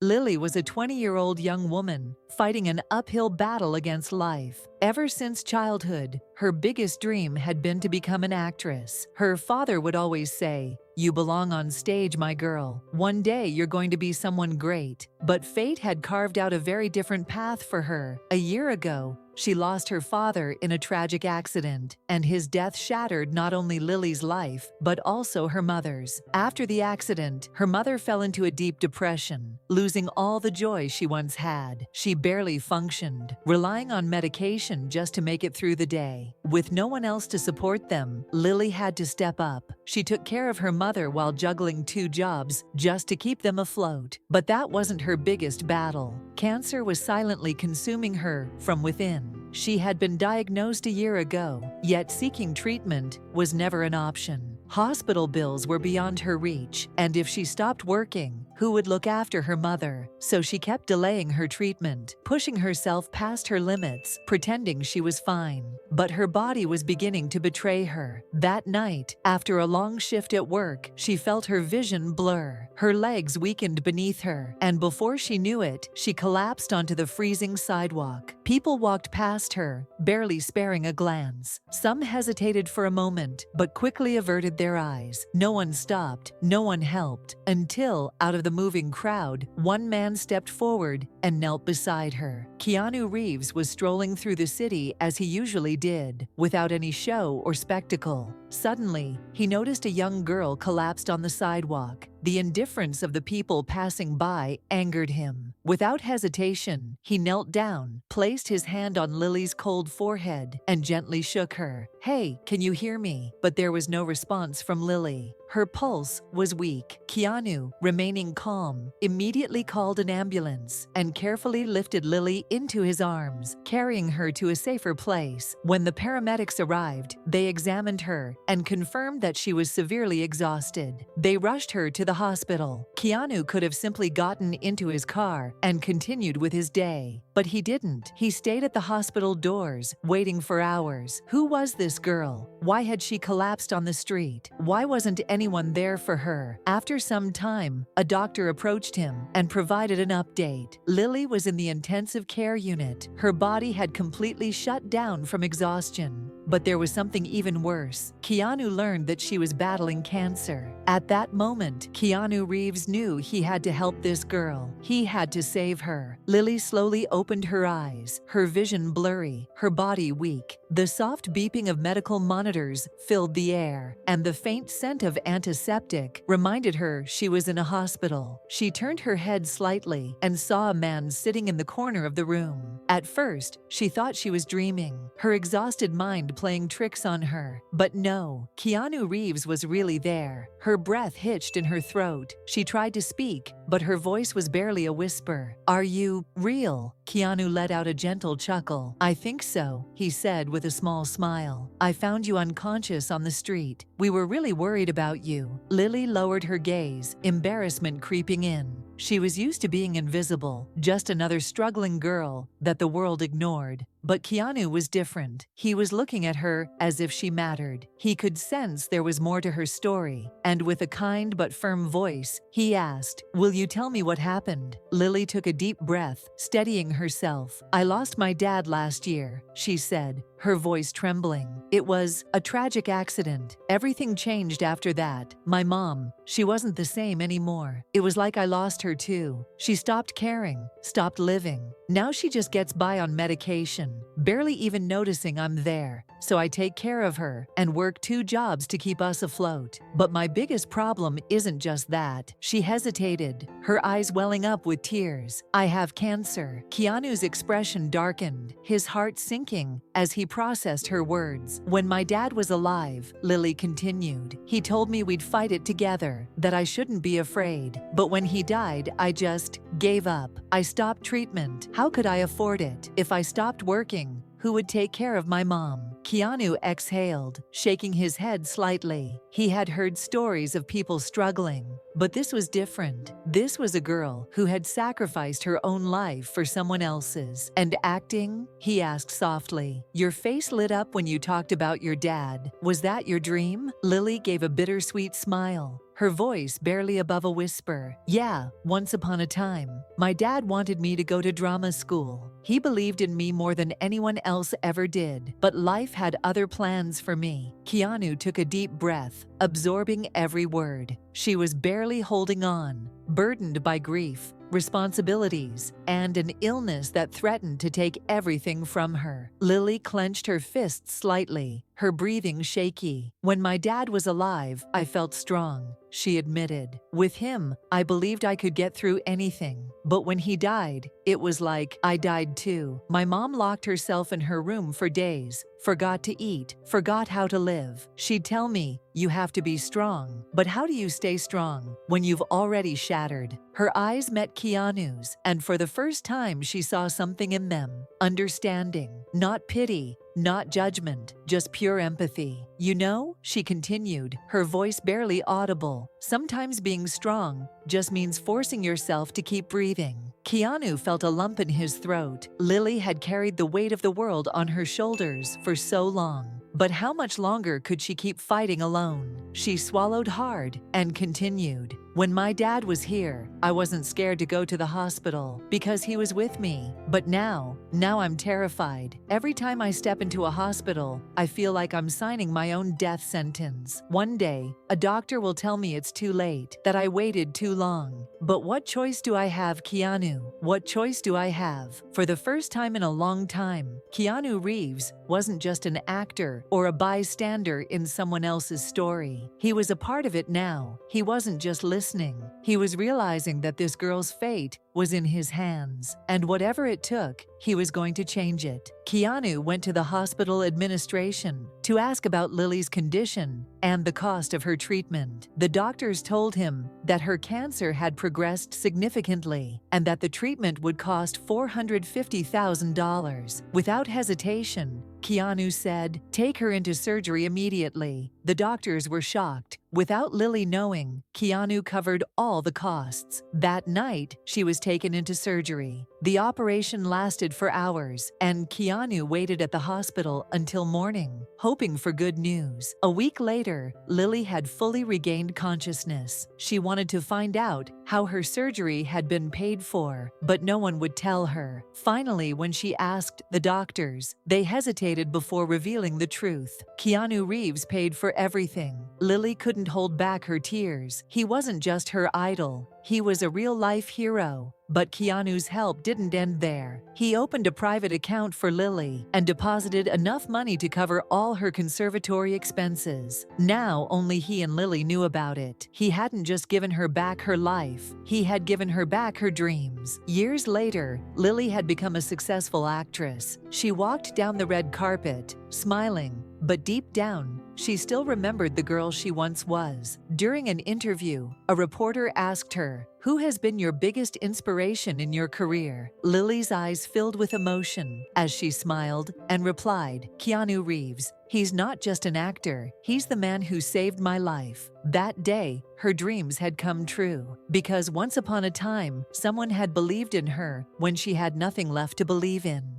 Lily was a 20-year-old young woman fighting an uphill battle against life. Ever since childhood, her biggest dream had been to become an actress. Her father would always say, "You belong on stage, my girl. One day you're going to be someone great." But fate had carved out a very different path for her. A year ago, she lost her father in a tragic accident, and his death shattered not only Lily's life, but also her mother's. After the accident, her mother fell into a deep depression, losing all the joy she once had. She barely functioned, relying on medication just to make it through the day. With no one else to support them, Lily had to step up. She took care of her mother while juggling 2 jobs just to keep them afloat. But that wasn't her biggest battle. Cancer was silently consuming her from within. She had been diagnosed a year ago, yet seeking treatment was never an option. Hospital bills were beyond her reach, and if she stopped working, who would look after her mother? So she kept delaying her treatment, pushing herself past her limits, pretending she was fine. But her body was beginning to betray her. That night, after a long shift at work, she felt her vision blur. Her legs weakened beneath her, and before she knew it, she collapsed onto the freezing sidewalk. People walked past her, barely sparing a glance. Some hesitated for a moment, but quickly averted their eyes. No one stopped, no one helped, until, out of the moving crowd, one man stepped forward and knelt beside her. Keanu Reeves was strolling through the city as he usually did, without any show or spectacle. Suddenly, he noticed a young girl collapsed on the sidewalk. The indifference of the people passing by angered him. Without hesitation, he knelt down, placed his hand on Lily's cold forehead, and gently shook her. "Hey, can you hear me?" But there was no response from Lily. Her pulse was weak. Keanu, remaining calm, immediately called an ambulance and carefully lifted Lily into his arms, carrying her to a safer place. When the paramedics arrived, they examined her and confirmed that she was severely exhausted. They rushed her to the hospital. Keanu could have simply gotten into his car and continued with his day, but he didn't. He stayed at the hospital doors, waiting for hours. Who was this girl? Why had she collapsed on the street? Why wasn't anyone there for her? After some time, a doctor approached him and provided an update. Lily was in the intensive care unit. Her body had completely shut down from exhaustion. But there was something even worse. Keanu learned that she was battling cancer. At that moment, Keanu Reeves knew he had to help this girl. He had to save her. Lily slowly opened her eyes, her vision blurry, her body weak. The soft beeping of medical monitors filled the air, and the faint scent of antiseptic reminded her she was in a hospital. She turned her head slightly and saw a man sitting in the corner of the room. At first, she thought she was dreaming, her exhausted mind playing tricks on her. But no, Keanu Reeves was really there. Her breath hitched in her throat. She tried to speak, but her voice was barely a whisper. "Are you real?" Keanu let out a gentle chuckle. "I think so," he said with a small smile. "I found you unconscious on the street. We were really worried about you." Lily lowered her gaze, embarrassment creeping in. She was used to being invisible, just another struggling girl that the world ignored. But Keanu was different. He was looking at her as if she mattered. He could sense there was more to her story, and with a kind but firm voice, he asked, "Will you tell me what happened?" Lily took a deep breath, steadying herself. "I lost my dad last year," she said, her voice trembling. "It was a tragic accident. Everything changed after that. My mom, she wasn't the same anymore. It was like I lost her too. She stopped caring, stopped living. Now she just gets by on medication, barely even noticing I'm there. So I take care of her and work 2 jobs to keep us afloat. But my biggest problem isn't just that." She hesitated, her eyes welling up with tears. "I have cancer." Keanu's expression darkened, his heart sinking as he processed her words. "When my dad was alive," Lily continued, "he told me we'd fight it together, that I shouldn't be afraid. But when he died, I just gave up. I stopped treatment. How could I afford it? If I stopped working, who would take care of my mom?" Keanu exhaled, shaking his head slightly. He had heard stories of people struggling, but this was different. This was a girl who had sacrificed her own life for someone else's. "And acting?" he asked softly. "Your face lit up when you talked about your dad. Was that your dream?" Lily gave a bittersweet smile. her voice barely above a whisper. "Yeah, once upon a time, my dad wanted me to go to drama school. He believed in me more than anyone else ever did, but life had other plans for me." Keanu took a deep breath, absorbing every word. She was barely holding on, burdened by grief, responsibilities, and an illness that threatened to take everything from her. Lily clenched her fists slightly, her breathing shaky. "When my dad was alive, I felt strong," she admitted. "With him, I believed I could get through anything. But when he died, it was like I died too. My mom locked herself in her room for days, forgot to eat, forgot how to live. She'd tell me, 'You have to be strong.' But how do you stay strong when you've already shattered?" Her eyes met Keanu's, and for the first time she saw something in them. Understanding. Not pity, not judgment, just pure empathy. "You know," she continued, her voice barely audible, "sometimes being strong just means forcing yourself to keep breathing." Keanu felt a lump in his throat. Lily had carried the weight of the world on her shoulders for so long. But how much longer could she keep fighting alone? She swallowed hard and continued. "When my dad was here, I wasn't scared to go to the hospital because he was with me. But now I'm terrified. Every time I step into a hospital, I feel like I'm signing my own death sentence. One day, a doctor will tell me it's too late, that I waited too long. But what choice do I have, Keanu? What choice do I have?" For the first time in a long time, Keanu Reeves wasn't just an actor or a bystander in someone else's story. He was a part of it now. He wasn't just listening. He was realizing that this girl's fate was in his hands, and whatever it took, he was going to change it. Keanu went to the hospital administration to ask about Lily's condition and the cost of her treatment. The doctors told him that her cancer had progressed significantly and that the treatment would cost $450,000. Without hesitation, Keanu said, "Take her into surgery immediately." The doctors were shocked. Without Lily knowing, Keanu covered all the costs. That night, she was taken into surgery. The operation lasted for hours, and Keanu waited at the hospital until morning, hoping for good news. A week later, Lily had fully regained consciousness. She wanted to find out how her surgery had been paid for, but no one would tell her. Finally, when she asked the doctors, they hesitated before revealing the truth. Keanu Reeves paid for everything. Lily couldn't hold back her tears. He wasn't just her idol. He was a real-life hero. But Keanu's help didn't end there. He opened a private account for Lily and deposited enough money to cover all her conservatory expenses. Now only he and Lily knew about it. He hadn't just given her back her life, he had given her back her dreams. Years later, Lily had become a successful actress. She walked down the red carpet, smiling, but deep down, she still remembered the girl she once was. During an interview, a reporter asked her, "Who has been your biggest inspiration in your career?" Lily's eyes filled with emotion as she smiled and replied, "Keanu Reeves. He's not just an actor, he's the man who saved my life." That day, her dreams had come true, because once upon a time, someone had believed in her when she had nothing left to believe in.